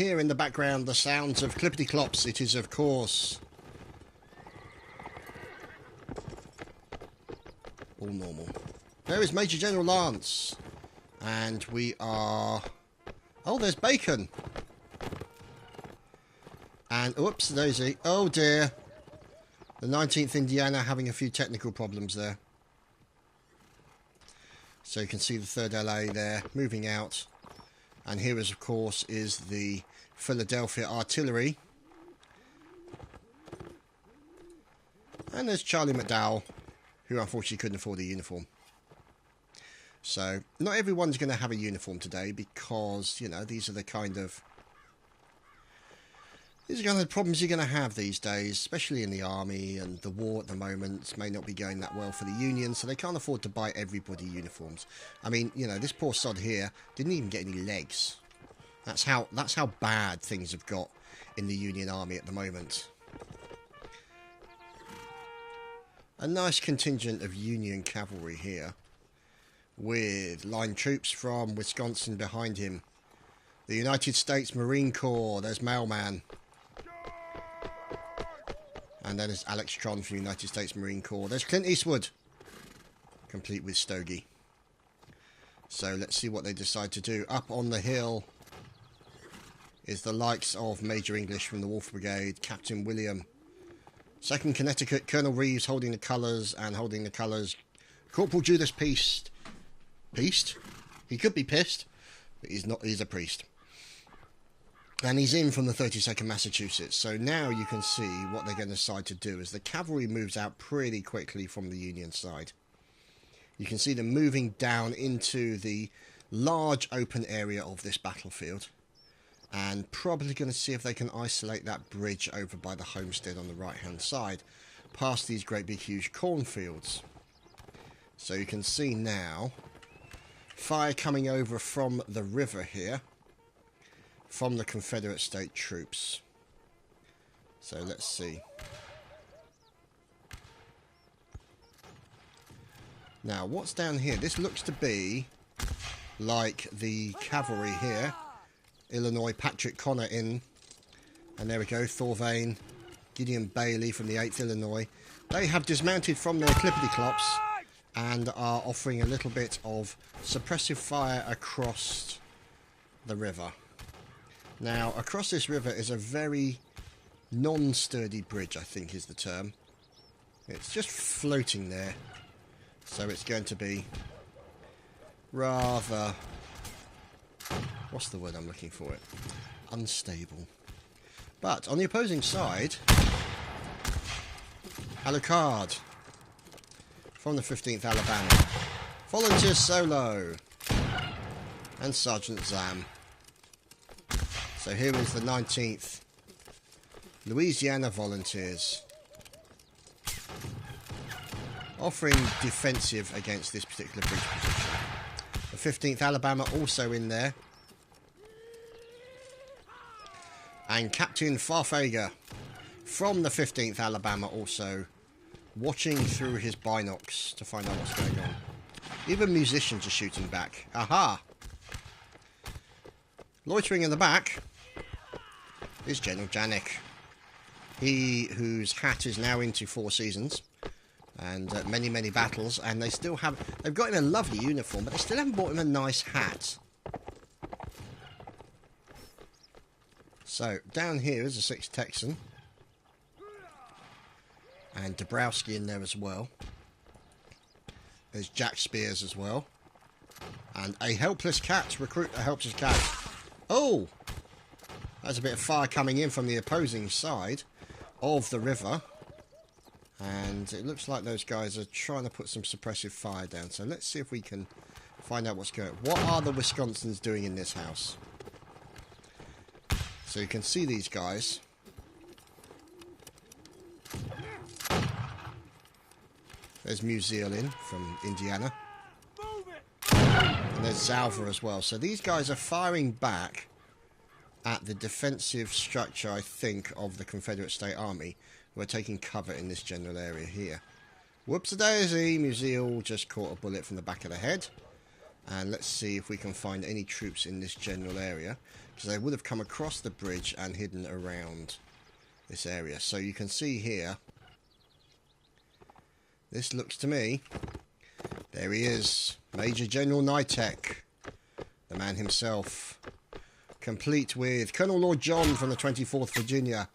hear in the background the sounds of clippity-clops, it is, of course, all normal. There is Major General Lance. And we are... Oh, there's Bacon. And, oops, Daisy. Oh, dear. The 19th Indiana having a few technical problems there. So you can see the 3rd LA there, moving out. And here, is, of course, is the Philadelphia Artillery. And there's Charlie McDowell, who unfortunately couldn't afford a uniform. So, not everyone's going to have a uniform today because, you know, these are the kind of problems you're going to have these days, especially in the army, and the war at the moment may not be going that well for the Union, so they can't afford to buy everybody uniforms. I mean, you know, this poor sod here didn't even get any legs. That's how bad things have got in the Union army at the moment. A nice contingent of Union cavalry here, with line troops from Wisconsin behind him. The United States Marine Corps, there's Mailman. And then there's Alex Tron from the United States Marine Corps. There's Clint Eastwood, complete with Stogie. So let's see what they decide to do. Up on the hill is the likes of Major English from the Wolf Brigade, Captain William. 2nd Connecticut, Colonel Reeves holding the colours, and holding the colours, Corporal Judas Peast. Peast? He could be pissed, but he's not. He's a priest. And he's in from the 32nd Massachusetts. So now you can see what they're going to decide to do as the cavalry moves out pretty quickly from the Union side. You can see them moving down into the large open area of this battlefield. And probably going to see if they can isolate that bridge over by the homestead on the right-hand side, past these great big huge cornfields. So you can see now fire coming over from the river here, from the Confederate state troops. So let's see. Now, what's down here? This looks to be like the cavalry here. Illinois, Patrick Connor in. And there we go, Thorvane, Gideon Bailey from the 8th Illinois. They have dismounted from their clippity-clops and are offering a little bit of suppressive fire across the river. Now, across this river is a very non-sturdy bridge, I think is the term. It's just floating there. So it's going to be rather... What's the word I'm looking for it? Unstable. But on the opposing side, Alucard from the 15th Alabama, Volunteer Solo, and Sergeant Zam. So here is the 19th Louisiana Volunteers, offering defensive against this particular bridge position. The 15th Alabama also in there. And Captain Farfager from the 15th Alabama also watching through his binocs to find out what's going on. Even musicians are shooting back. Aha! Loitering in the back is General Janik. He whose hat is now into 4 seasons and many, many battles, and they still have... They've got him a lovely uniform, but they still haven't bought him a nice hat. So, down here is the 6th Texan. And Dabrowski in there as well. There's Jack Spears as well. And a helpless cat. Recruit a helpless cat. Oh! There's a bit of fire coming in from the opposing side of the river. And it looks like those guys are trying to put some suppressive fire down. So let's see if we can find out what's going on. What are the Wisconsins doing in this house? So you can see these guys. There's Musealin from Indiana. And there's Zalva as well. So these guys are firing back at the defensive structure, I think, of the Confederate State Army, who are taking cover in this general area here. Whoops-a-daisy! Museal just caught a bullet from the back of the head. And let's see if we can find any troops in this general area, because they would have come across the bridge and hidden around this area. So you can see here, this looks to me, there he is, Major General Nitek, the man himself, complete with Colonel Lord John from the 24th Virginia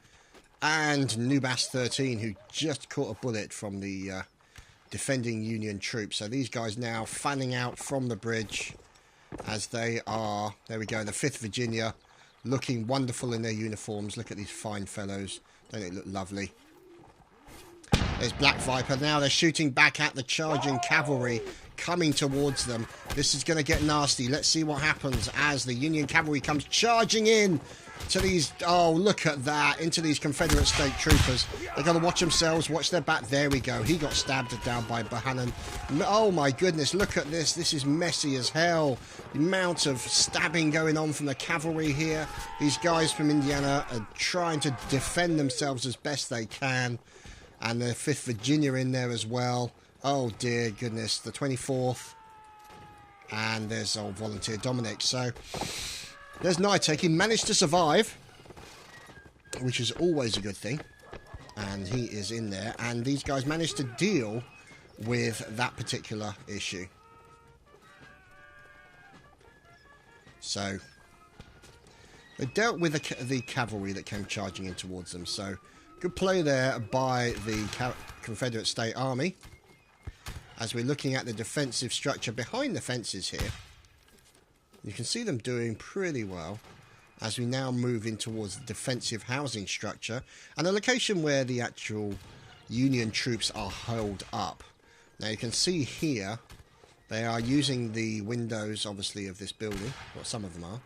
and Nubas 13, who just caught a bullet from the defending Union troops. So these guys now fanning out from the bridge as they are, there we go, the 5th Virginia, looking wonderful in their uniforms. Look at these fine fellows. Don't they look lovely? There's Black Viper. Now they're shooting back at the charging cavalry coming towards them. This is going to get nasty. Let's see what happens as the Union cavalry comes charging in to these, oh, look at that, into these Confederate state troopers. They've got to watch themselves, watch their back. There we go. He got stabbed down by Bohannon. Oh, my goodness, look at this. This is messy as hell. The amount of stabbing going on from the cavalry here. These guys from Indiana are trying to defend themselves as best they can. And the 5th Virginia in there as well. Oh, dear goodness. The 24th. And there's old volunteer Dominic. So there's Nitek. He managed to survive, which is always a good thing. And he is in there. And these guys managed to deal with that particular issue. So they dealt with the cavalry that came charging in towards them. So good play there by the Confederate State Army. As we're looking at the defensive structure behind the fences here, you can see them doing pretty well as we now move in towards the defensive housing structure and the location where the actual Union troops are held up. Now you can see here they are using the windows, obviously, of this building. Well, some of them are.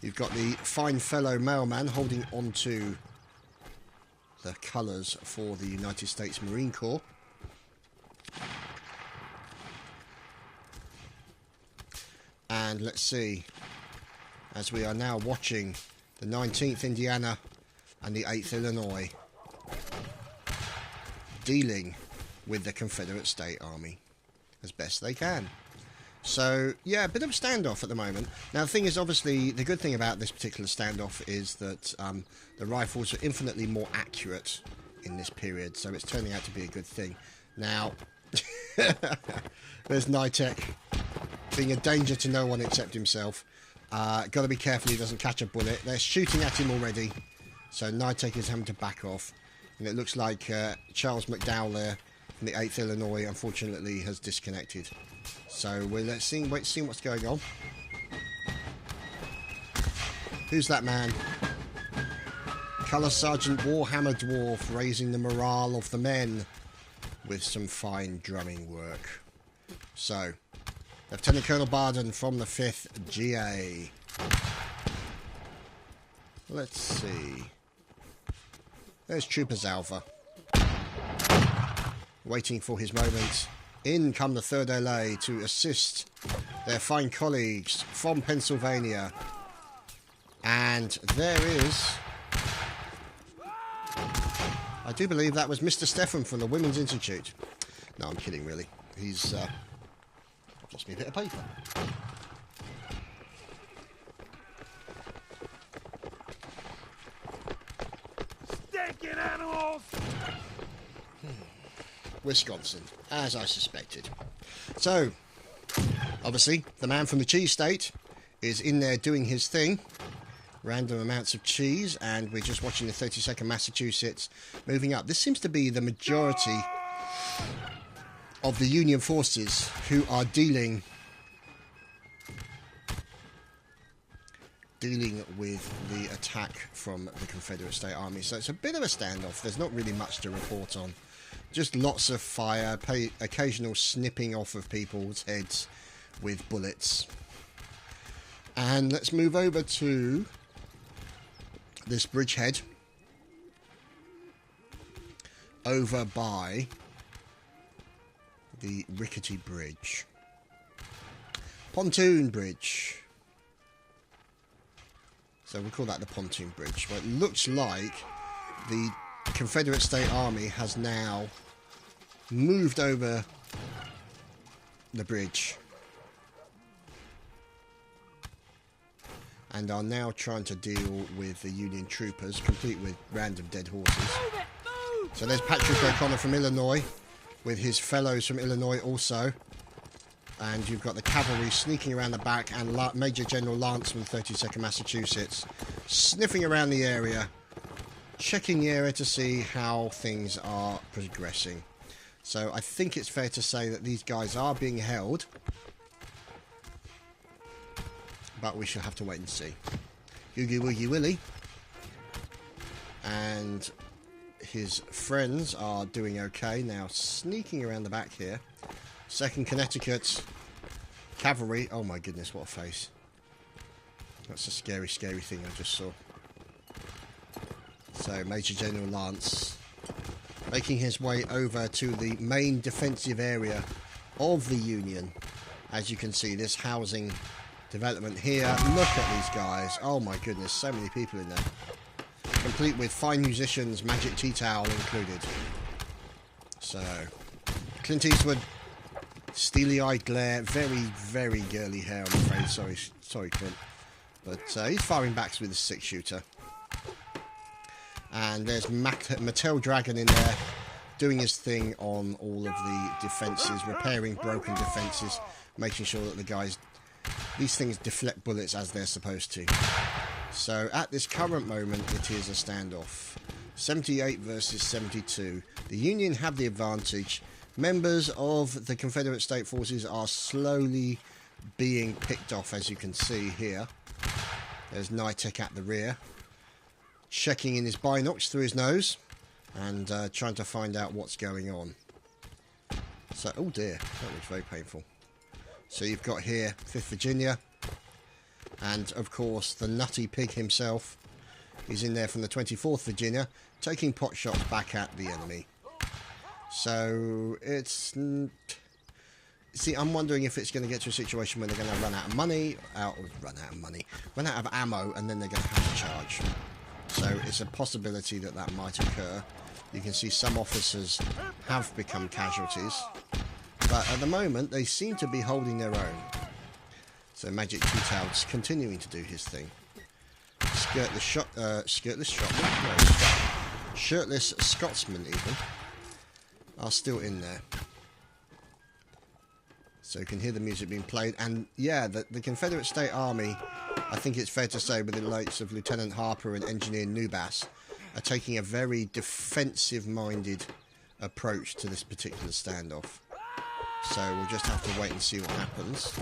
You've got the fine fellow mailman holding onto the colours for the United States Marine Corps. And let's see, as we are now watching the 19th Indiana and the 8th Illinois dealing with the Confederate State Army as best they can. So, yeah, a bit of a standoff at the moment. Now, the thing is, obviously, the good thing about this particular standoff is that the rifles are infinitely more accurate in this period, so it's turning out to be a good thing. Now, there's Nitek, being a danger to no one except himself. Got to be careful he doesn't catch a bullet. They're shooting at him already, so Nitek is having to back off. And it looks like Charles McDowell there from the 8th Illinois, unfortunately, has disconnected. So wait to see what's going on. Who's that man? Colour Sergeant Warhammer Dwarf raising the morale of the men with some fine drumming work. So, Lieutenant Colonel Barden from the 5th GA. Let's see. There's Trooper Zalva. Waiting for his moment. In come the 3rd LA to assist their fine colleagues from Pennsylvania. And there is, I do believe that was Mr. Stephan from the Women's Institute. No, I'm kidding, really. He's just me a bit of paper. Stinking animals! Wisconsin, as I suspected. So, obviously, the man from the cheese state is in there doing his thing. Random amounts of cheese, and we're just watching the 32nd Massachusetts moving up. This seems to be the majority of the Union forces who are dealing with the attack from the Confederate State Army. So it's a bit of a standoff. There's not really much to report on. Just lots of fire, occasional snipping off of people's heads with bullets. And let's move over to this bridgehead over by the rickety bridge. Pontoon bridge. So we call that the pontoon bridge. Well, it looks like the Confederate State Army has now moved over the bridge and are now trying to deal with the Union troopers, complete with random dead horses. So there's Patrick O'Connor from Illinois, with his fellows from Illinois also. And you've got the cavalry sneaking around the back, and Major General Lance from 32nd Massachusetts sniffing around the area, checking the area to see how things are progressing. So I think it's fair to say that these guys are being held, but we shall have to wait and see. Oogie Woogie Willie and his friends are doing okay. Now sneaking around the back here. 2nd Connecticut Cavalry. Oh my goodness, what a face. That's a scary, scary thing I just saw. So Major General Lance making his way over to the main defensive area of the Union. As you can see, this housing development here. Look at these guys. Oh my goodness, so many people in there. Complete with fine musicians, magic tea towel included. So, Clint Eastwood, steely-eyed glare, very, very girly hair, I'm afraid. Sorry, Clint. But he's firing backs with a 6-shooter. And there's Mattel Dragon in there, doing his thing on all of the defences, repairing broken defences, making sure that the guys... These things deflect bullets as they're supposed to. So, at this current moment, it is a standoff. 78 versus 72. The Union have the advantage. Members of the Confederate State Forces are slowly being picked off, as you can see here. There's Nitek at the rear, checking in his binocs through his nose, and trying to find out what's going on. So, oh dear, that looks very painful. So you've got here 5th Virginia, and of course the nutty pig himself. He's in there from the 24th Virginia, taking pot shots back at the enemy. So it's... See, I'm wondering if it's going to get to a situation where they're going to run out of ammo, and then they're going to have to charge. So it's a possibility that that might occur. You can see some officers have become casualties, but at the moment they seem to be holding their own. So Magic Tea-Towel's continuing to do his thing. Shirtless Scotsman even are still in there. So you can hear the music being played, and yeah, the Confederate State Army, I think it's fair to say, with the likes of Lieutenant Harper and Engineer Newbass, are taking a very defensive-minded approach to this particular standoff. So we'll just have to wait and see what happens.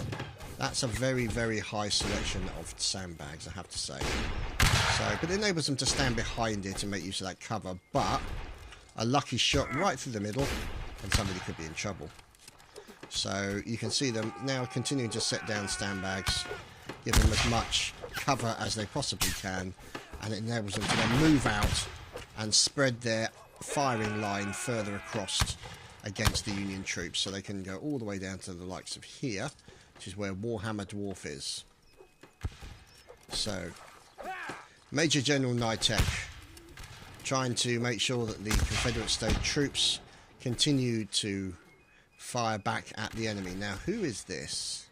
That's a very, very high selection of sandbags, I have to say. So, but it enables them to stand behind it and make use of that cover, but a lucky shot right through the middle, and somebody could be in trouble. So you can see them now continuing to set down sandbags, give them as much cover as they possibly can, and it enables them to then move out and spread their firing line further across against the Union troops, so they can go all the way down to the likes of here, which is where Warhammer Dwarf is. So, Major General Nitek trying to make sure that the Confederate State troops continue to fire back at the enemy. Now, who is this?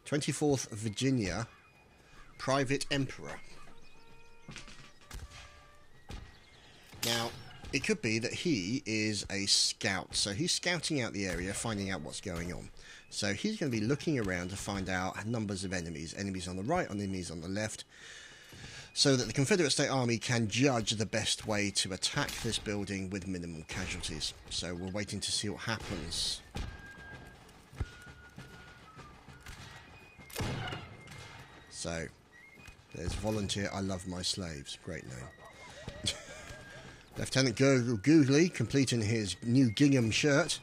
24th Virginia, Private Emperor. Now, it could be that he is a scout, so he's scouting out the area, finding out what's going on. So he's going to be looking around to find out numbers of enemies on the right, enemies on the left, so that the Confederate State Army can judge the best way to attack this building with minimal casualties. So we're waiting to see what happens. So, there's Volunteer, I Love My Slaves. Great name. Lieutenant Googly completing his new gingham shirt.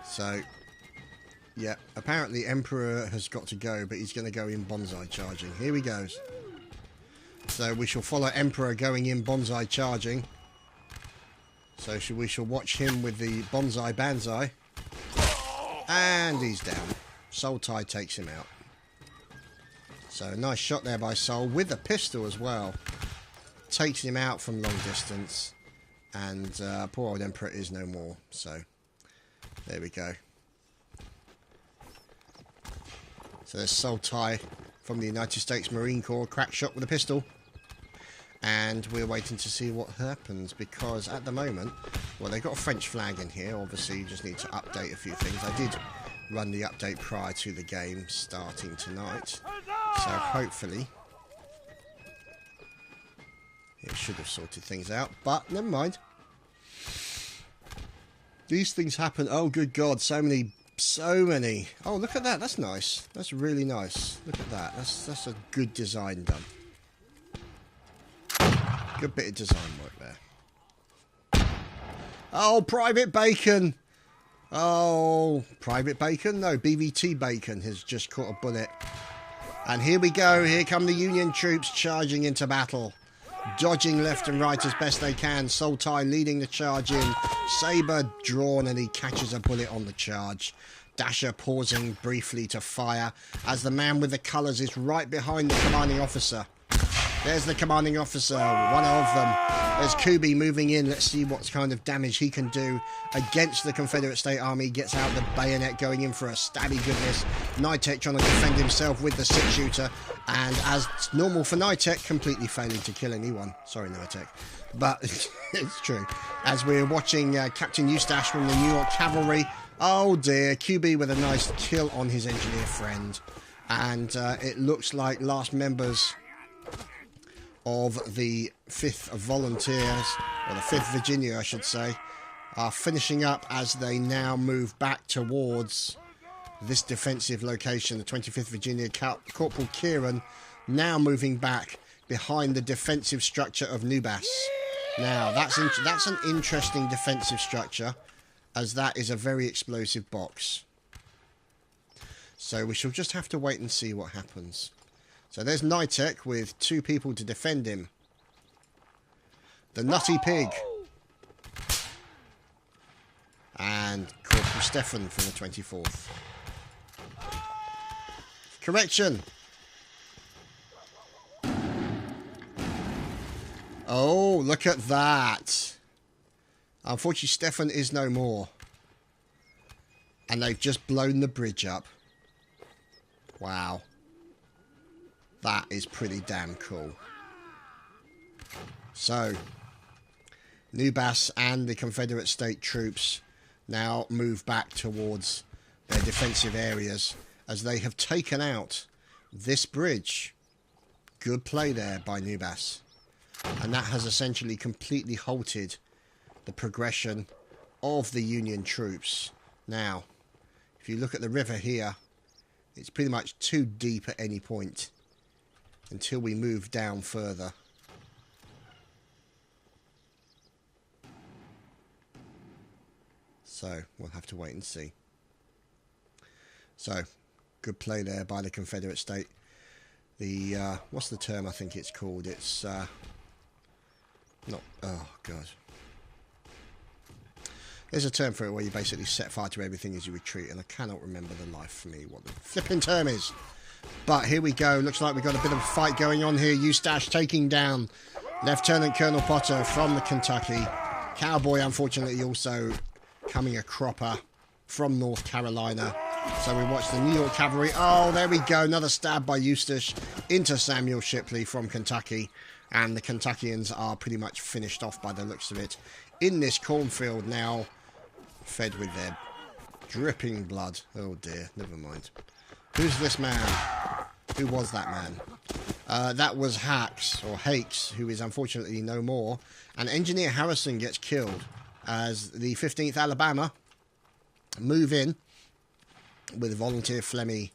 So, yeah, apparently Emperor has got to go, but he's going to go in bonsai charging. Here he goes. So we shall follow Emperor going in bonsai charging. So we shall watch him with the bonsai banzai. And he's down. Soul Tide takes him out. So a nice shot there by Soul with a pistol as well. Takes him out from long distance. And poor old Emperor is no more. So there we go. So there's Soltai from the United States Marine Corps, crack shot with a pistol. And we're waiting to see what happens, because at the moment, well, they've got a French flag in here. Obviously, you just need to update a few things. I did run the update prior to the game starting tonight. So hopefully it should have sorted things out, but never mind. These things happen. Oh, good God, so many. Oh, look at that. That's nice. That's really nice. Look at that. That's a good design done. Good bit of design work there. Oh, Private Bacon. Oh, Private Bacon? No, BVT Bacon has just caught a bullet. And here we go. Here come the Union troops charging into battle. Dodging left and right as best they can. Soltai leading the charge in. Saber drawn, and he catches a bullet on the charge. Dasher pausing briefly to fire as the man with the colours is right behind the commanding officer. There's the commanding officer, one of them. There's Kubi moving in. Let's see what kind of damage he can do against the Confederate State Army. Gets out the bayonet, going in for a stabby goodness. Nitek trying to defend himself with the 6-shooter. And as normal for Nitek, completely failing to kill anyone. Sorry, Nitek. But it's true. As we're watching Captain Eustache from the New York Cavalry. Oh dear, QB with a nice kill on his engineer friend. And it looks like last members of the 5th Volunteers, or the 5th Virginia I should say, are finishing up as they now move back towards this defensive location. The 25th Virginia Corporal Kieran now moving back behind the defensive structure of Nubas. Now that's an interesting defensive structure, as that is a very explosive box. So we shall just have to wait and see what happens. So there's Nitek with 2 people to defend him. The Nutty Pig. And Corporal Stefan from the 24th. Correction. Oh, look at that. Unfortunately, Stefan is no more. And they've just blown the bridge up. Wow. That is pretty damn cool. So, Nubas and the Confederate State troops now move back towards their defensive areas as they have taken out this bridge. Good play there by Nubas. And that has essentially completely halted the progression of the Union troops. Now, if you look at the river here, it's pretty much too deep at any point until we move down further. So, we'll have to wait and see. So, good play there by the Confederate State. The, what's the term I think it's called? It's, not, oh God. There's a term for it where you basically set fire to everything as you retreat, and I cannot remember the life for me what the flipping term is. But here we go. Looks like we've got a bit of a fight going on here. Eustache taking down Lieutenant Colonel Potter from the Kentucky. Cowboy, unfortunately, also coming a cropper from North Carolina. So we watch the New York Cavalry. Oh, there we go. Another stab by Eustache into Samuel Shipley from Kentucky. And the Kentuckians are pretty much finished off by the looks of it. In this cornfield now, fed with their dripping blood. Oh dear, never mind. Who's this man? Who was that man? That was Hakes, who is unfortunately no more. And Engineer Harrison gets killed as the 15th Alabama move in with Volunteer Flemmy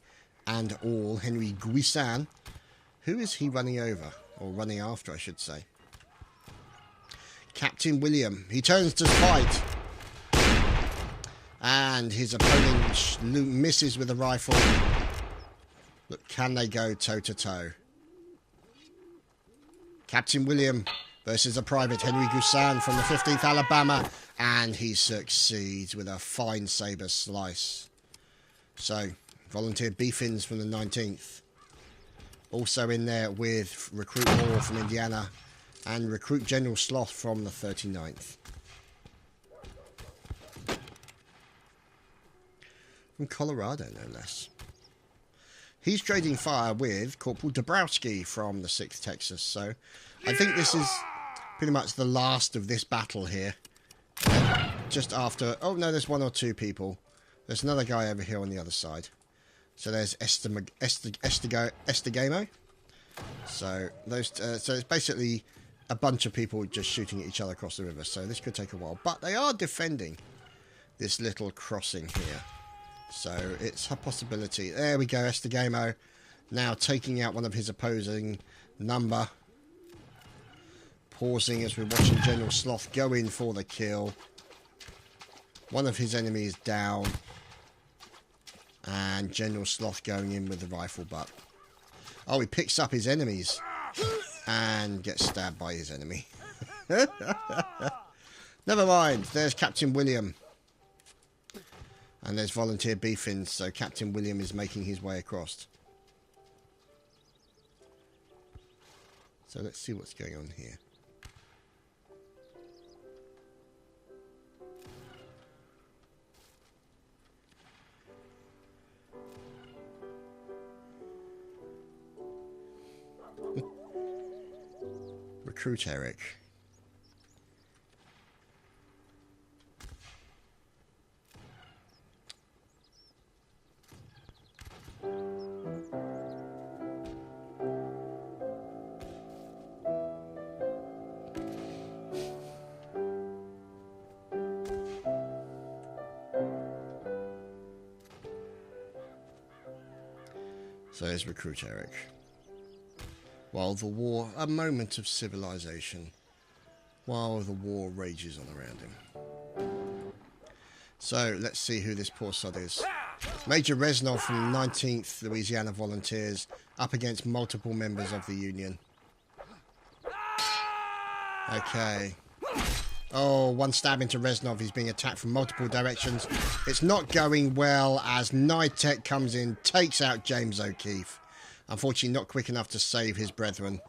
and all. Henry Guisan. Who is he running over? Or running after, I should say. Captain William. He turns to fight. And his opponent misses with a rifle. Look, can they go toe-to-toe? Captain William versus a Private Henry Guisan from the 15th Alabama. And he succeeds with a fine saber slice. So, Volunteer Beefins from the 19th. Also in there with Recruit Moore from Indiana. And Recruit General Sloth from the 39th. From Colorado, no less. He's trading fire with Corporal Dabrowski from the 6th Texas. So I think this is pretty much the last of this battle here. Just after... Oh, no, there's 1 or 2 people. There's another guy over here on the other side. So there's Estegamo. So so it's basically a bunch of people just shooting at each other across the river. So this could take a while. But they are defending this little crossing here. So it's a possibility. There we go, Estegamo. Now taking out one of his opposing number. Pausing as we're watching General Sloth go in for the kill. One of his enemies down. And General Sloth going in with the rifle butt. Oh, he picks up his enemies. And gets stabbed by his enemy. Never mind. There's Captain William. And there's Volunteer Beefins. So Captain William is making his way across. So let's see what's going on here. Recruit Eric. So there's Recruit Eric. While the war, a moment of civilization, while the war rages on around him. So, let's see who this poor sod is. Major Reznov from 19th Louisiana Volunteers, up against multiple members of the Union. Okay. Oh, one stab into Reznov. He's being attacked from multiple directions. It's not going well as Nitek comes in, takes out James O'Keefe. Unfortunately, not quick enough to save his brethren.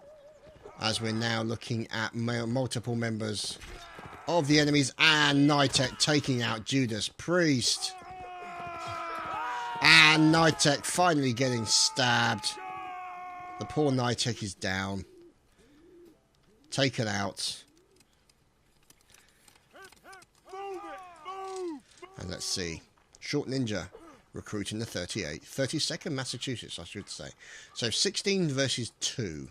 As we're now looking at multiple members of the enemies. And Nitek taking out Judas Priest. And Nitek finally getting stabbed. The poor Nitek is down. Taken out. And let's see. Short Ninja. Recruiting the 32nd Massachusetts, I should say. So 16 versus 2.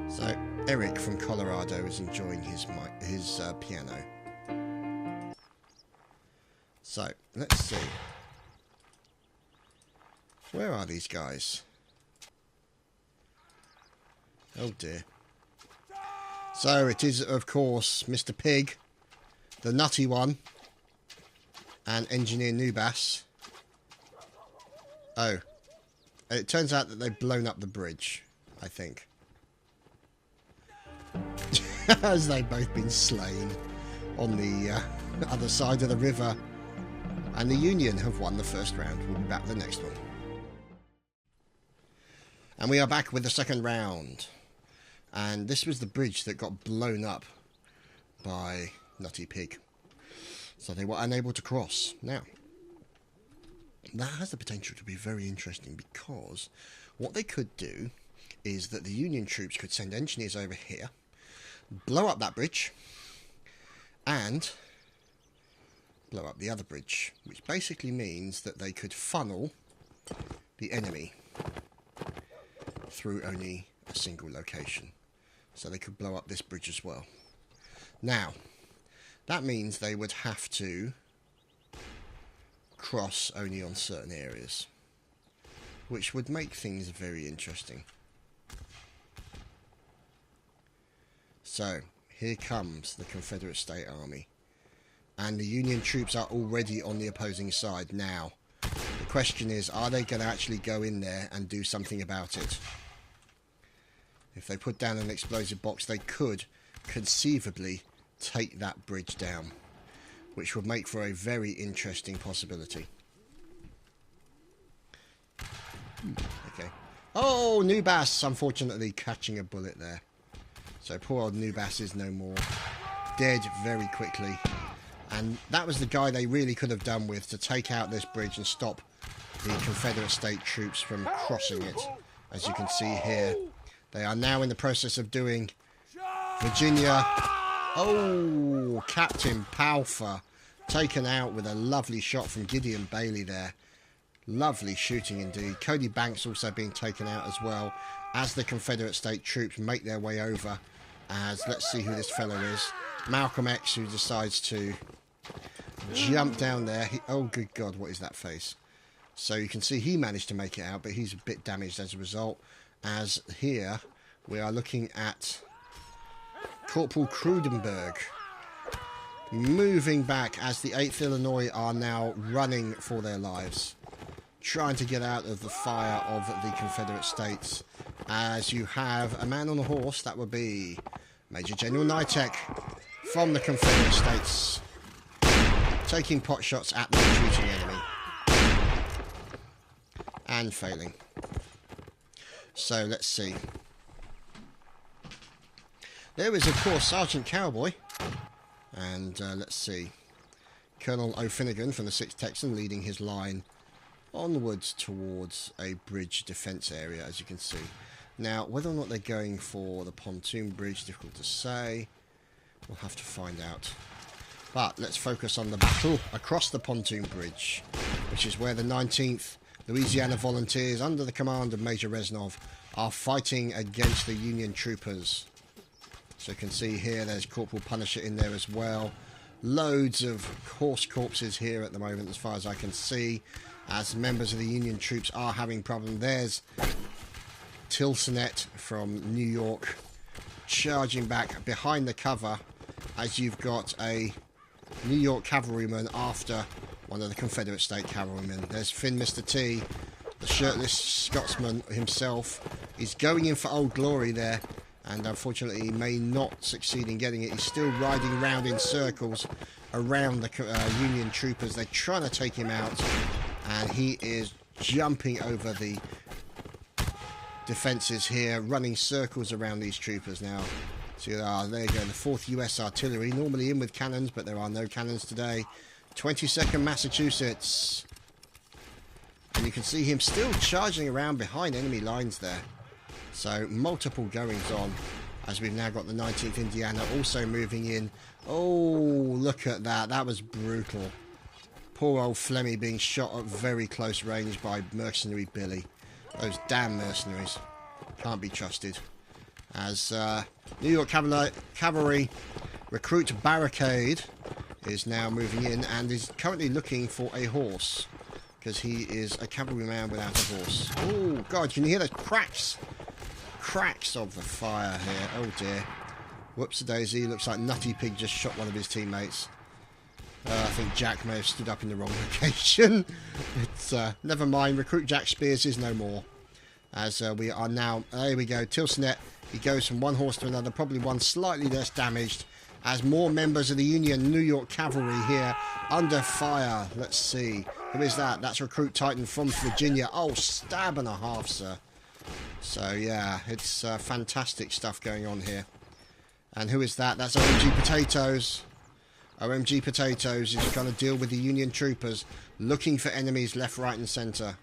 So Eric from Colorado is enjoying his piano. So let's see. Where are these guys? Oh dear. So it is, of course, Mr. Pig. The nutty one. And Engineer Nubas. Oh. It turns out that they've blown up the bridge, I think. As they've both been slain on the other side of the river. And the Union have won the first round. We'll be back with the next one. And we are back with the second round. And this was the bridge that got blown up by Nutty Pig. So they were unable to cross. Now, that has the potential to be very interesting because what they could do is that the Union troops could send engineers over here, blow up that bridge, and blow up the other bridge, which basically means that they could funnel the enemy through only a single location. So they could blow up this bridge as well. Now, that means they would have to cross only on certain areas, which would make things very interesting. So, here comes the Confederate State Army. And the Union troops are already on the opposing side now. The question is, are they going to actually go in there and do something about it? If they put down an explosive box, they could conceivably take that bridge down, which would make for a very interesting possibility. Okay. Oh, Nubas, unfortunately, catching a bullet there. So poor old Nubas is no more. Dead very quickly. And that was the guy they really could have done with to take out this bridge and stop the Confederate state troops from crossing it. As you can see here, they are now in the process of doing Virginia. Oh, Captain Palfer taken out with a lovely shot from Gideon Bailey there. Lovely shooting indeed. Cody Banks also being taken out as well as the Confederate state troops make their way over. As let's see who this fellow is. Malcolm X, who decides to jump down there. Oh, good God, what is that face? So you can see he managed to make it out, but he's a bit damaged as a result. As here we are looking at Corporal Krudenberg moving back as the 8th Illinois are now running for their lives, trying to get out of the fire of the Confederate States. As you have a man on a horse, that would be Major General Nitek from the Confederate States, taking pot shots at the retreating enemy and failing. So let's see. There is, of course, Sergeant Cowboy, and let's see, Colonel O'Finnegan from the 6th Texan leading his line onwards towards a bridge defence area, as you can see. Now, whether or not they're going for the pontoon bridge, difficult to say. We'll have to find out. But let's focus on the battle across the pontoon bridge, which is where the 19th Louisiana Volunteers, under the command of Major Reznov, are fighting against the Union troopers. So you can see here there's Corporal Punisher in there as well. Loads of horse corpses here at the moment, as far as I can see, as members of the Union troops are having problems. There's Tilsonet from New York charging back behind the cover, as you've got a New York cavalryman after one of the Confederate state cavalrymen. There's Finn Mr. T, the shirtless Scotsman himself. He's going in for Old Glory there, and unfortunately he may not succeed in getting it. He's still riding around in circles around the Union troopers. They're trying to take him out, and he is jumping over the defences here, running circles around these troopers now. So there you go, the 4th US Artillery, normally in with cannons, but there are no cannons today. 22nd Massachusetts. And you can see him still charging around behind enemy lines there. So multiple goings on, as we've now got the 19th Indiana also moving in. Oh, look at that. That was brutal. Poor old Flemmy being shot at very close range by mercenary Billy. Those damn mercenaries. Can't be trusted. As New York Cavalry recruit Barricade is now moving in and is currently looking for a horse, because he is a cavalryman without a horse. Oh, God, can you hear the cracks? Cracks of the fire here. Oh, dear. Whoops-a-daisy. Looks like Nutty Pig just shot one of his teammates. I think Jack may have stood up in the wrong location. It's never mind. Recruit Jack Spears is no more. As we are now... There we go. Tilsonet. He goes from one horse to another. Probably one slightly less damaged. As more members of the Union New York Cavalry here under fire. Let's see. Who is that? That's Recruit Titan from Virginia. Oh, stab and a half, sir. So, yeah. It's fantastic stuff going on here. And who is that? That's OMG Potatoes. OMG Potatoes is trying to deal with the Union troopers, looking for enemies left, right and centre.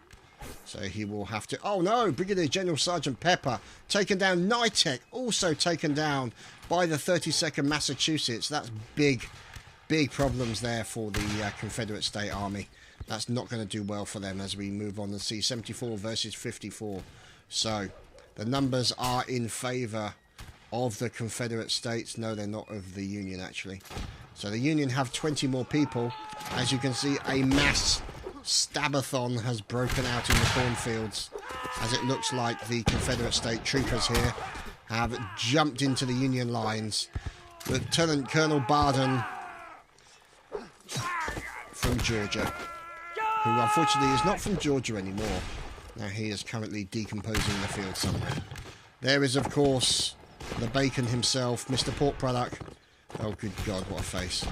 So he will have to... Oh no! Brigadier General Sergeant Pepper taken down. Nitek also taken down by the 32nd Massachusetts. That's big, big problems there for the Confederate State Army. That's not going to do well for them as we move on and see 74 versus 54. So the numbers are in favour of the Confederate States. No, they're not of the Union, actually. So the Union have 20 more people. As you can see, a mass stabathon has broken out in the cornfields, as it looks like the Confederate state troopers here have jumped into the Union lines. Lieutenant Colonel Barden from Georgia, who unfortunately is not from Georgia anymore. Now he is currently decomposing in the field somewhere. There is, of course, the Bacon himself, Mr. Pork Product. Oh, good God, what a face.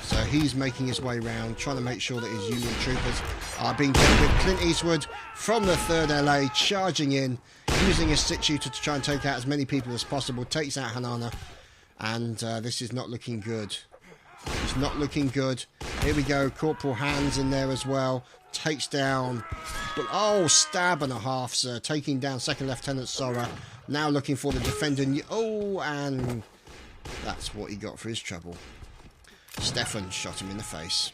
So he's making his way round, trying to make sure that his Union troopers are being dealt with. Clint Eastwood from the 3rd LA, charging in, using his six-shooter to try and take out as many people as possible. Takes out Hanana, and this is not looking good It's not looking good. Here we go. Corporal Hands in there as well. Takes down... But, oh, stab and a half, sir. Taking down Second Lieutenant Sora. Now looking for the defender. Oh, and that's what he got for his trouble. Stefan shot him in the face.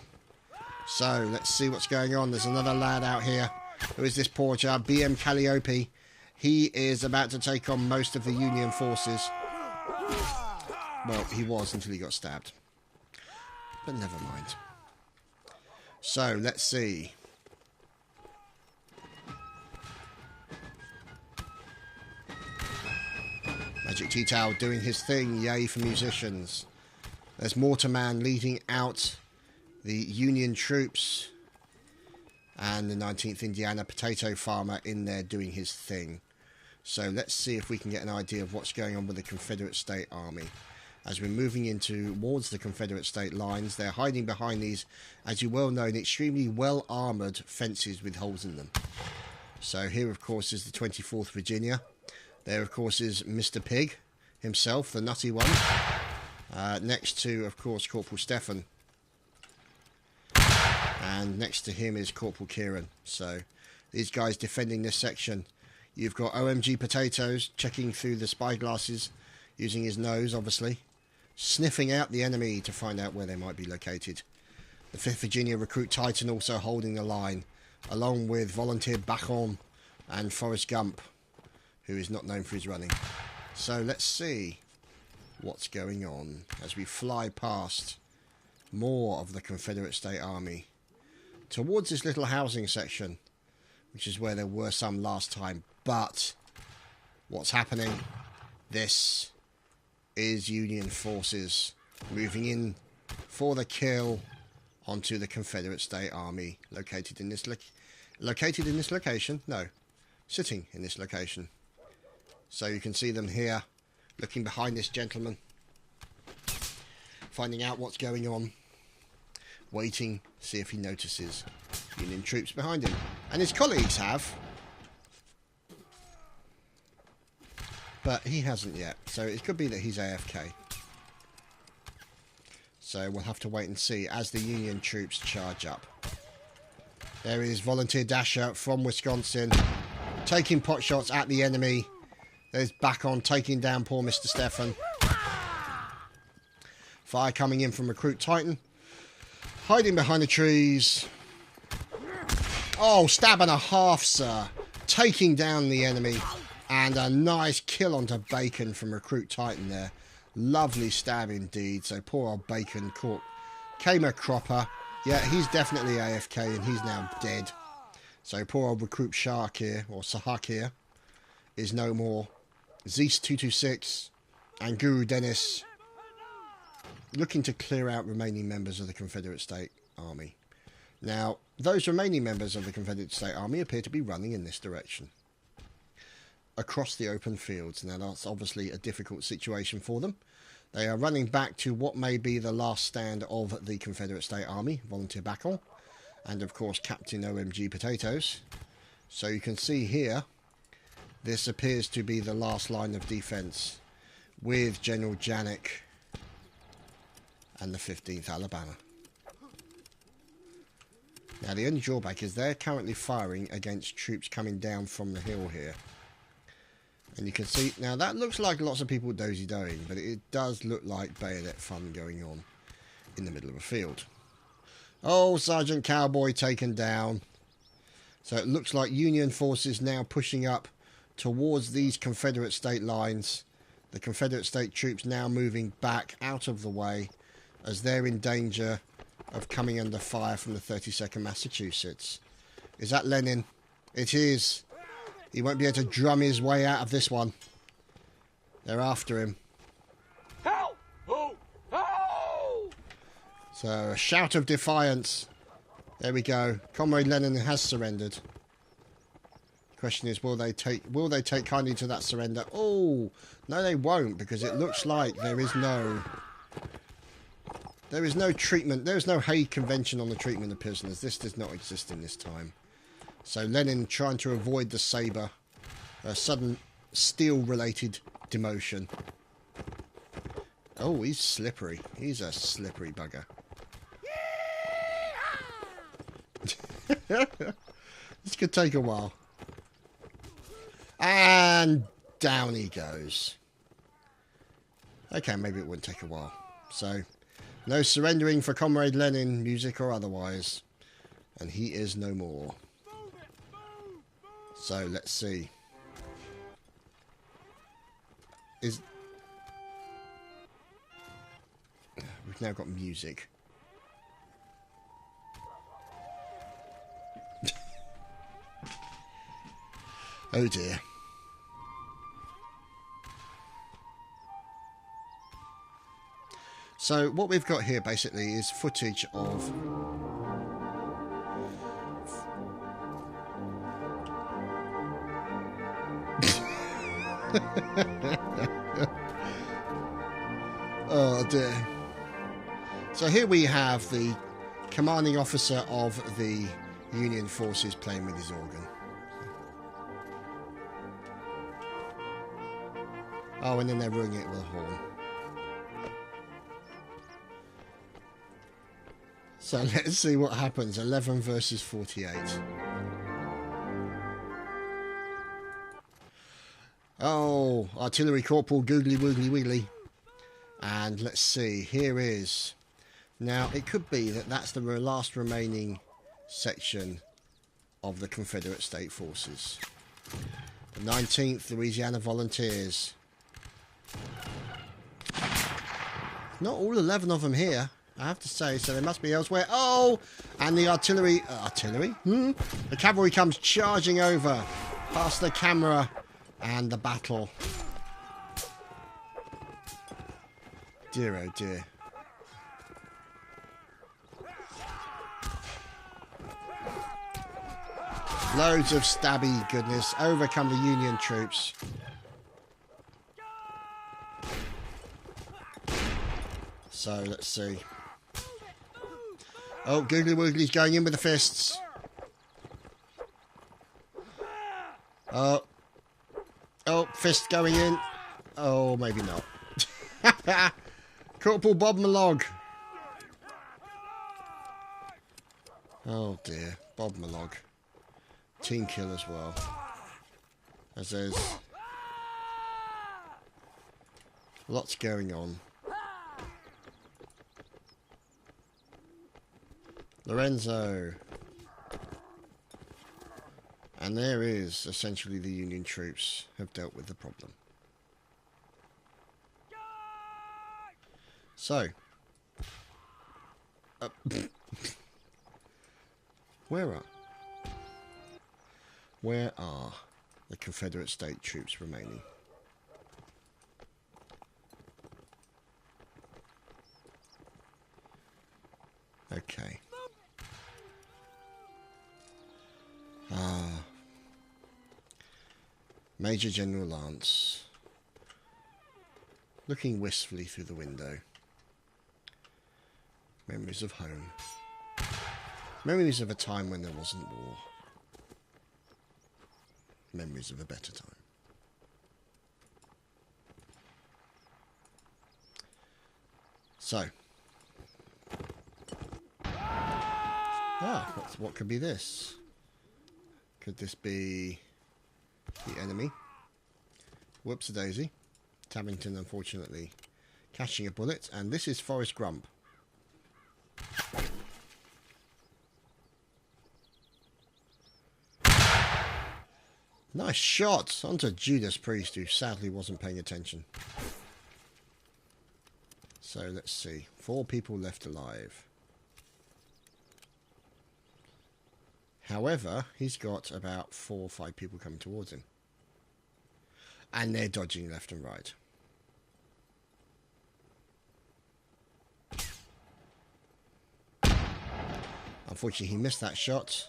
So, let's see what's going on. There's another lad out here. Who is this poor child? BM Calliope. He is about to take on most of the Union forces. Well, he was until he got stabbed. But never mind. So, let's see. Magic Tea-Towel doing his thing. Yay for musicians. There's Mortarman leading out the Union troops. And the 19th Indiana potato farmer in there doing his thing. So let's see if we can get an idea of what's going on with the Confederate State Army. As we're moving towards the Confederate State lines, they're hiding behind these, as you well know, extremely well-armoured fences with holes in them. So here, of course, is the 24th Virginia. There, of course, is Mr. Pig himself, the nutty one. Next to, of course, Corporal Stefan. And next to him is Corporal Kieran. So these guys defending this section. You've got OMG Potatoes checking through the spyglasses, using his nose, obviously. Sniffing out the enemy to find out where they might be located. The 5th Virginia Recruit Titan also holding the line, along with Volunteer Bacon and Forrest Gump, who is not known for his running. So let's see what's going on as we fly past more of the Confederate State Army towards this little housing section, which is where there were some last time. But what's happening? This is Union forces moving in for the kill onto the Confederate State Army located in this location. No, sitting in this location. So you can see them here, looking behind this gentleman, finding out what's going on, waiting, see if he notices Union troops behind him. And his colleagues have, but he hasn't yet. So it could be that he's AFK. So we'll have to wait and see as the Union troops charge up. There is Volunteer Dasher from Wisconsin, taking pot shots at the enemy. There's Bacon taking down poor Mr. Stefan. Fire coming in from Recruit Titan. Hiding behind the trees. Oh, stab and a half, sir. Taking down the enemy. And a nice kill onto Bacon from Recruit Titan there. Lovely stab indeed. So poor old Bacon came a cropper. Yeah, he's definitely AFK and he's now dead. So poor old Recruit Shark here, or Sahak here, is no more. Zeus 226 and Guru Dennis looking to clear out remaining members of the Confederate State Army. Now, those remaining members of the Confederate State Army appear to be running in this direction, across the open fields. Now, that's obviously a difficult situation for them. They are running back to what may be the last stand of the Confederate State Army, Volunteer Bacon, and of course Captain OMG Potatoes. So you can see here, this appears to be the last line of defence with General Janik and the 15th Alabama. Now the only drawback is they're currently firing against troops coming down from the hill here. And you can see, now that looks like lots of people dozy-doing, but it does look like bayonet fun going on in the middle of a field. Oh, Sergeant Cowboy taken down. So it looks like Union forces now pushing up towards these Confederate State lines. The Confederate State troops now moving back out of the way as they're in danger of coming under fire from the 32nd Massachusetts. Is that Lenin? It is. He won't be able to drum his way out of this one. They're after him. Help! Oh! Oh! So a shout of defiance. There we go. Comrade Lenin has surrendered. Question is, will they take kindly to that surrender? Oh, no, they won't, because it looks like there is no treatment. There is no Hague Convention on the treatment of prisoners. This does not exist in this time. So Lenin trying to avoid the saber, a sudden steel-related demotion. Oh, he's slippery. He's a slippery bugger. This could take a while. And down he goes. Okay, maybe it wouldn't take a while. So, no surrendering for Comrade Lenin, music or otherwise. And he is no more. So, let's see. We've now got music. Oh dear. So what we've got here basically is footage of oh dear. So here we have the commanding officer of the Union forces playing with his organ. Oh, and then they're ringing it with a horn. So let's see what happens. 11 versus 48. Oh, Artillery Corporal Googly Woogly Wiggly. And let's see, here is... Now, it could be that that's the last remaining section of the Confederate State Forces. The 19th Louisiana Volunteers. Not all 11 of them here, I have to say, so they must be elsewhere. Oh! And the artillery... artillery? The cavalry comes charging over past the camera and the battle. Dear oh dear. Loads of stabby goodness. Over come the Union troops. So, let's see. Oh, Googly Woogly's going in with the fists. Oh. Oh, fist going in. Oh, maybe not. Corporal Bob Malog. Oh, dear. Bob Malog. Team kill as well. As there's lots going on. Lorenzo. And there is essentially the Union troops have dealt with the problem. So, where are the Confederate State troops remaining? Okay. Major General Lance, looking wistfully through the window. Memories of home. Memories of a time when there wasn't war. Memories of a better time. So. What could be this? Could this be the enemy? Whoops-a-daisy. Tabington, unfortunately, catching a bullet. And this is Forrest Grump. Nice shot onto Judas Priest, who sadly wasn't paying attention. So let's see. 4 people left alive. However, he's got about 4 or 5 people coming towards him. And they're dodging left and right. Unfortunately, he missed that shot.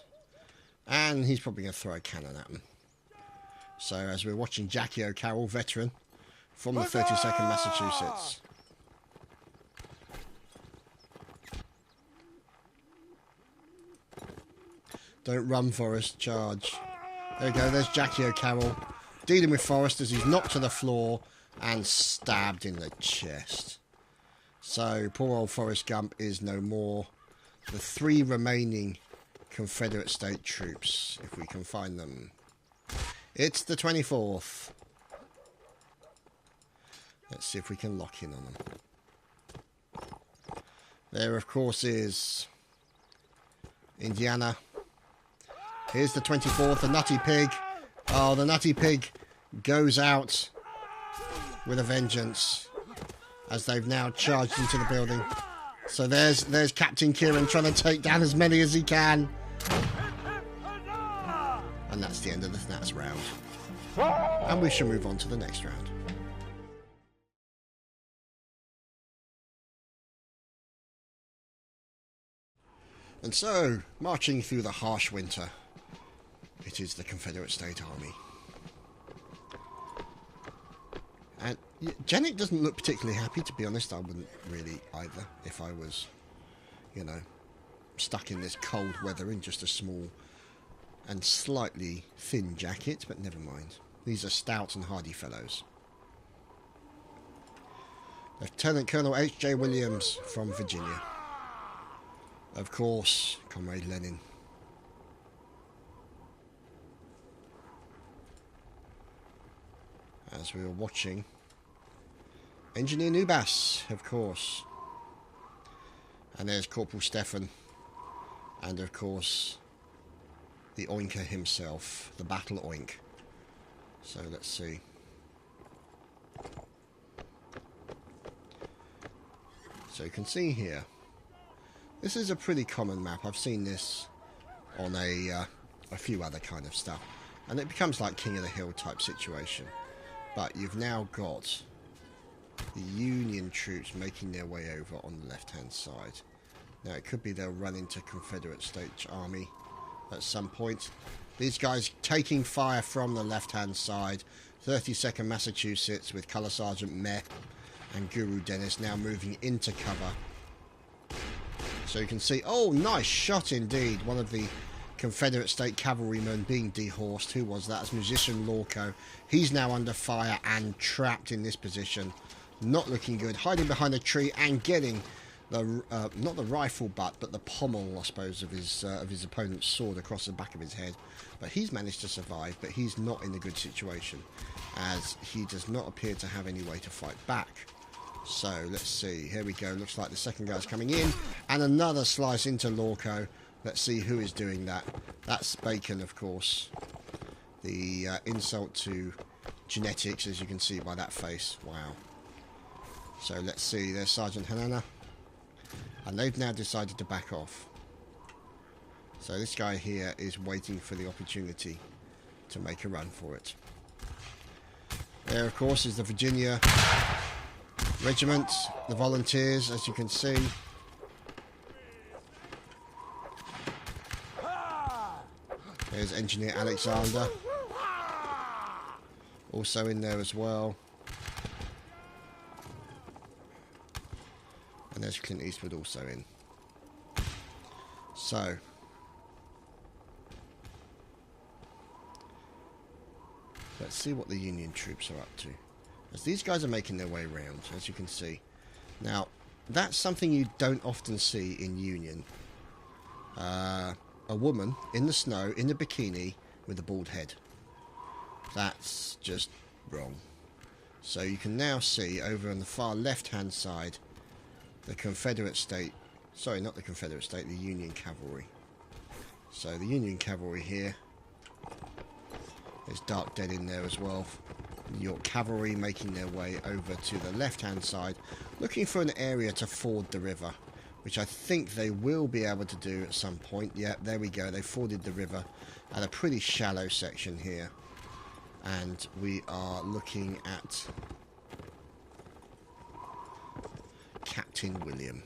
And he's probably going to throw a cannon at him. So, as we're watching Jackie O'Carroll, veteran, from the 32nd Massachusetts. Don't run, Forrest. Charge. There we go. There's Jackie O'Carroll. Dealing with Forrest as he's knocked to the floor and stabbed in the chest. So, poor old Forrest Gump is no more. The 3 remaining Confederate state troops, if we can find them. It's the 24th. Let's see if we can lock in on them. There, of course, is Indiana. Here's the 24th, the Nutty Pig. Oh, the Nutty Pig goes out with a vengeance as they've now charged into the building. So there's Captain Kieran trying to take down as many as he can. And that's the end of the Snats round. And we shall move on to the next round. And so, marching through the harsh winter, it is the Confederate State Army. And Janek doesn't look particularly happy, to be honest. I wouldn't really either if I was, you know, stuck in this cold weather in just a small and slightly thin jacket, but never mind. These are stout and hardy fellows. Lieutenant Colonel H.J. Williams from Virginia. Of course, Comrade Lenin. As we were watching, Engineer Nubas, of course. And there's Corporal Stefan. And of course, the Oinker himself, the Battle Oink. So let's see. So you can see here, this is a pretty common map. I've seen this on a few other kind of stuff. And it becomes like King of the Hill type situation. But you've now got the Union troops making their way over on the left-hand side. Now, it could be they'll run into Confederate States Army at some point. These guys taking fire from the left-hand side. 32nd Massachusetts with Colour Sergeant Meh and Guru Dennis now moving into cover. So you can see, oh, nice shot indeed. One of the Confederate State cavalrymen being dehorsed. Who was that? It's Musician Lorco. He's now under fire and trapped in this position. Not looking good. Hiding behind a tree and getting the not the rifle butt, but the pommel, I suppose, of his opponent's sword across the back of his head. But he's managed to survive. But he's not in a good situation, as he does not appear to have any way to fight back. So let's see. Here we go. Looks like the second guy's coming in, and another slice into Lorco. Let's see who is doing that. That's Bacon, of course. The insult to genetics, as you can see by that face. Wow. So let's see. There's Sergeant Hanana. And they've now decided to back off. So this guy here is waiting for the opportunity to make a run for it. There, of course, is the Virginia regiment, the volunteers, as you can see. There's Engineer Alexander, also in there as well. And there's Clint Eastwood also in. So, let's see what the Union troops are up to. As these guys are making their way around, as you can see. Now, that's something you don't often see in Union. A woman in the snow, in a bikini, with a bald head. That's just wrong. So you can now see, over on the far left-hand side, the Confederate State... Sorry, not the Confederate State, the Union Cavalry. So the Union Cavalry here. There's Dark Dead in there as well. York Cavalry making their way over to the left-hand side, looking for an area to ford the river, which I think they will be able to do at some point. Yeah, there we go. They forded the river at a pretty shallow section here. And we are looking at Captain William,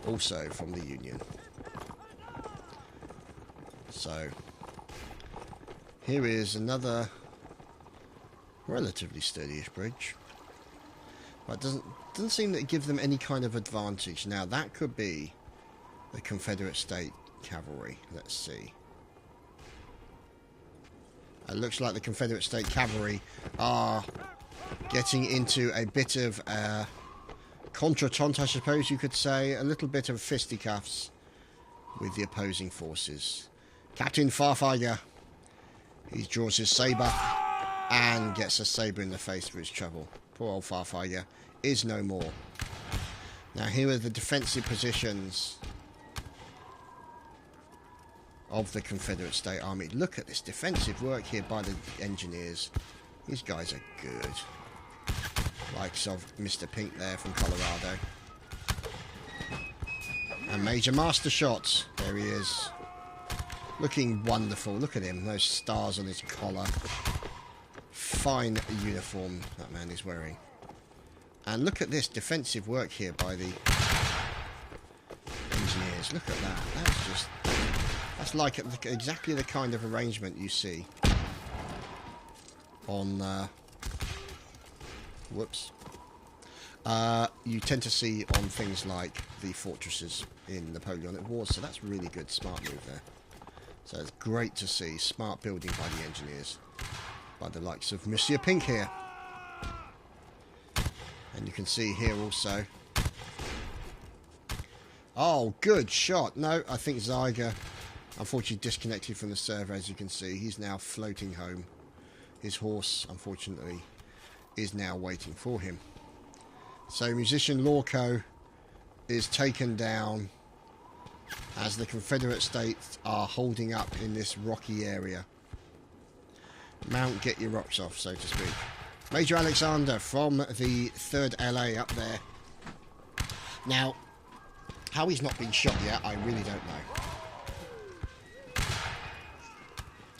also from the Union. So, here is another relatively sturdy-ish bridge. But it doesn't seem to give them any kind of advantage. Now, that could be the Confederate State Cavalry. Let's see. It looks like the Confederate State Cavalry are getting into a bit of contretemps, I suppose you could say. A little bit of fisticuffs with the opposing forces. Captain Farfigher, he draws his sabre and gets a sabre in the face for his trouble. Poor old Farfigher is no more. Now here are the defensive positions of the Confederate State Army. Look at this defensive work here by the engineers. These guys are good. Likes of Mr. Pink there from Colorado. And Major Master Shots. There he is. Looking wonderful. Look at him. Those stars on his collar. Fine uniform that man is wearing. And look at this defensive work here by the engineers. Look at that. That's just... That's like exactly the kind of arrangement you see on... whoops. You tend to see on things like the fortresses in Napoleonic Wars, so that's really good, smart move there. So it's great to see smart building by the engineers, by the likes of Monsieur Pink here. And you can see here also. Oh, good shot. No, I think Zyger unfortunately disconnected from the server, as you can see. He's now floating home. His horse, unfortunately, is now waiting for him. So Musician Lorco is taken down as the Confederate States are holding up in this rocky area. Mount, get your rocks off, so to speak. Major Alexander from the 3rd LA up there. Now, how he's not been shot yet, I really don't know.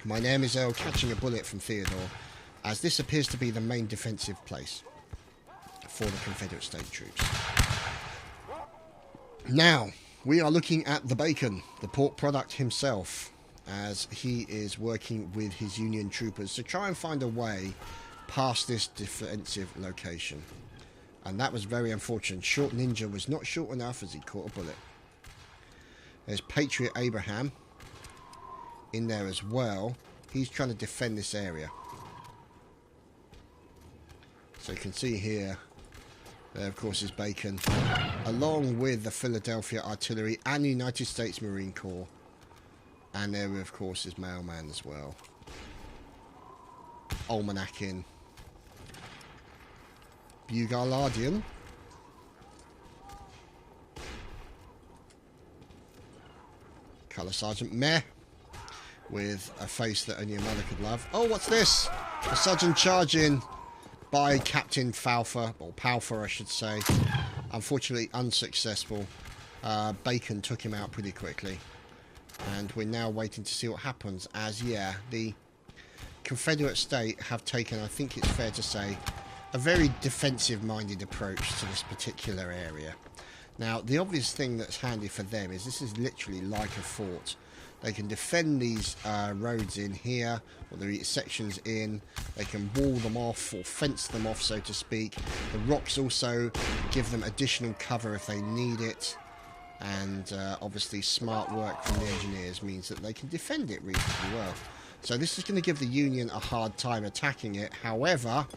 My name is Earl, catching a bullet from Theodore, as this appears to be the main defensive place for the Confederate State troops. Now, we are looking at the Bacon, the pork product himself, as he is working with his Union troopers to try and find a way past this defensive location. And that was very unfortunate. Short Ninja was not short enough as he caught a bullet. There's Patriot Abraham in there as well. He's trying to defend this area. So you can see here, there of course is Bacon, along with the Philadelphia Artillery and the United States Marine Corps. And there of course is Mailman as well. Almanacin. Bugalardian. Colour Sergeant Meh, with a face that only a mother could love. Oh, what's this? A sudden charge in by Captain Falfer, or Palfer I should say. Unfortunately unsuccessful. Bacon took him out pretty quickly. And we're now waiting to see what happens, as yeah, the Confederate State have taken, I think it's fair to say, a very defensive-minded approach to this particular area. Now, the obvious thing that's handy for them is this is literally like a fort. They can defend these roads in here, or the sections in. They can wall them off, or fence them off, so to speak. The rocks also give them additional cover if they need it. And obviously smart work from the engineers means that they can defend it reasonably well. So this is going to give the Union a hard time attacking it. However,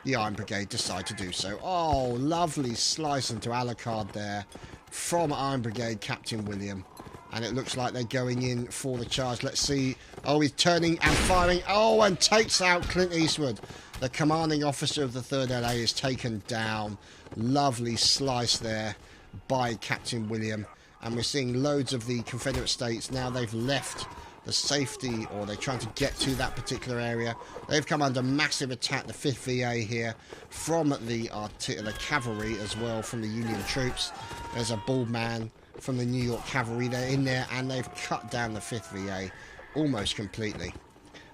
the Iron Brigade decide to do so. Oh, lovely slice into Alucard there from Iron Brigade Captain William. And it looks like they're going in for the charge. Let's see. Oh, he's turning and firing. Oh, and takes out Clint Eastwood. The commanding officer of the 3rd LA is taken down. Lovely slice there by Captain William. And we're seeing loads of the Confederate States. Now they've left the safety, or they're trying to get to that particular area. They've come under massive attack, the 5th VA here, from the cavalry as well, from the Union troops. There's a bald man from the New York Cavalry. They're in there, and they've cut down the 5th VA almost completely.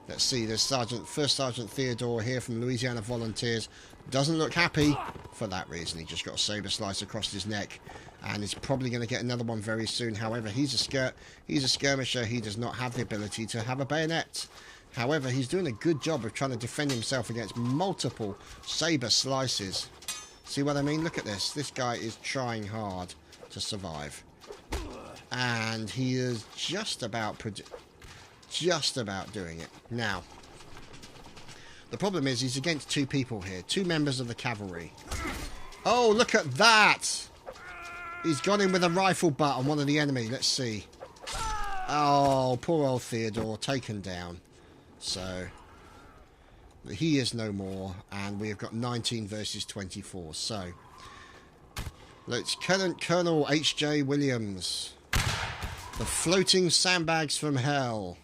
Let's see, there's First Sergeant Theodore here from Louisiana Volunteers. Doesn't look happy for that reason. He just got a saber slice across his neck, and is probably going to get another one very soon. However, he's a skirmisher. He does not have the ability to have a bayonet. However, he's doing a good job of trying to defend himself against multiple saber slices. See what I mean? Look at this. This guy is trying hard to survive. And he is just about doing it. Now, the problem is he's against 2 people here. 2 members of the cavalry. Oh, look at that! He's gone in with a rifle butt on one of the enemy. Let's see. Oh, poor old Theodore, taken down. So, he is no more, and we have got 19 versus 24. So, Lieutenant Colonel H.J. Williams, the floating sandbags from hell,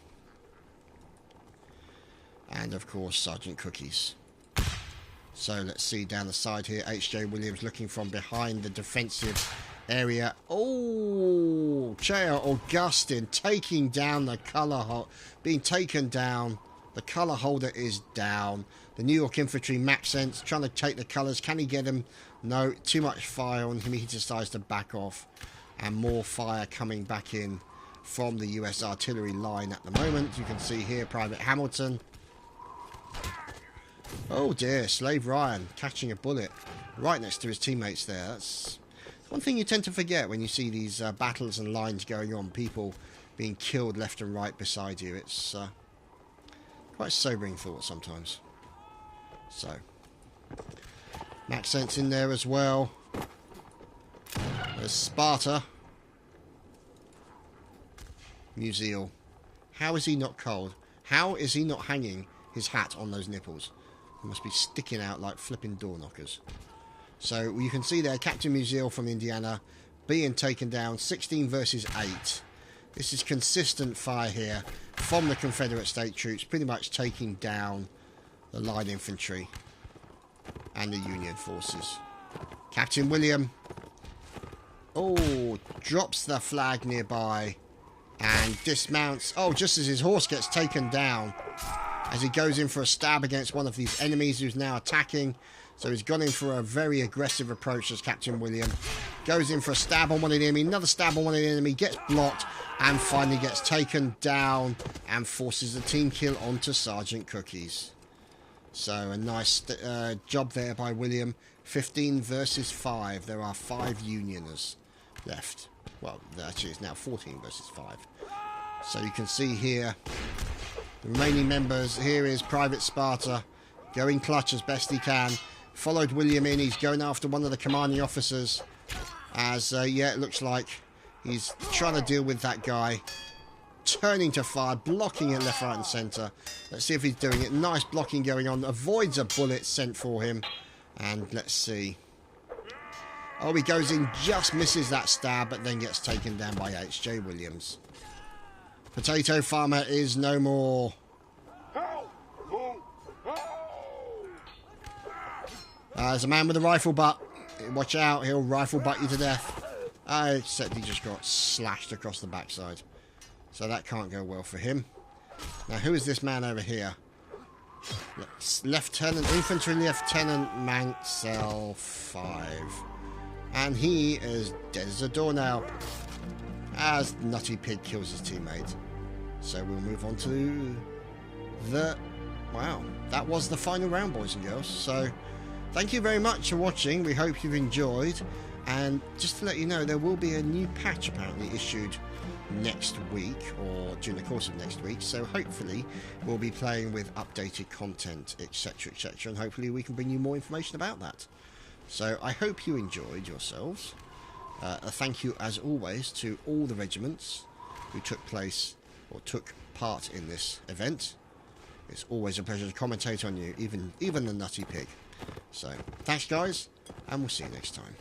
and of course Sergeant Cookies. So let's see down the side here. H.J. Williams looking from behind the defensive area. Oh, J.R. Augustine taking down the colour, being taken down. The colour holder is down. The New York Infantry Maxence trying to take the colours. Can he get him? No, too much fire on him. He decides to back off. And more fire coming back in from the US artillery line at the moment. You can see here Private Hamilton. Oh dear, Slave Ryan catching a bullet right next to his teammates there. That's one thing you tend to forget when you see these battles and lines going on. People being killed left and right beside you. It's quite a sobering thought sometimes. So, Maxence in there as well. There's Sparta. Museal. How is he not cold? How is he not hanging his hat on those nipples? They must be sticking out like flipping door knockers. So you can see there Captain Museal from Indiana being taken down 16 versus 8. This is consistent fire here from the Confederate state troops, pretty much taking down the line infantry and the Union forces. Captain William, oh, drops the flag nearby and dismounts. Oh, just as his horse gets taken down, as he goes in for a stab against one of these enemies who's now attacking. So he's gone in for a very aggressive approach as Captain William. Goes in for a stab on one of the enemy, another stab on one of the enemy, gets blocked, and finally gets taken down and forces the team kill onto Sergeant Cookies. So a nice job there by William. 15 versus 5. There are 5 Unioners left. Well, actually it's now 14 versus 5. So you can see here the remaining members. Here is Private Sparta going clutch as best he can. Followed William in. He's going after one of the commanding officers. As, yeah, it looks like he's trying to deal with that guy. Turning to fire, blocking it left, right and centre. Let's see if he's doing it. Nice blocking going on. Avoids a bullet sent for him. And let's see. Oh, he goes in, just misses that stab, but then gets taken down by H.J. Williams. Potato Farmer is no more. There's a man with a rifle butt. Watch out, he'll rifle butt you to death. Except he just got slashed across the backside. So that can't go well for him. Now, who is this man over here? Infantry Lieutenant Mansell 5. And he is dead as a doornail. As Nutty Pig kills his teammate. So we'll move on to the... Wow, that was the final round, boys and girls. So thank you very much for watching. We hope you've enjoyed. And just to let you know, there will be a new patch apparently issued next week, or during the course of next week. So hopefully we'll be playing with updated content, etc, etc, and hopefully we can bring you more information about that. So I hope you enjoyed yourselves. A thank you as always to all the regiments who took part in this event. It's always a pleasure to commentate on you, even the Nutty Pig. So thanks guys, and we'll see you next time.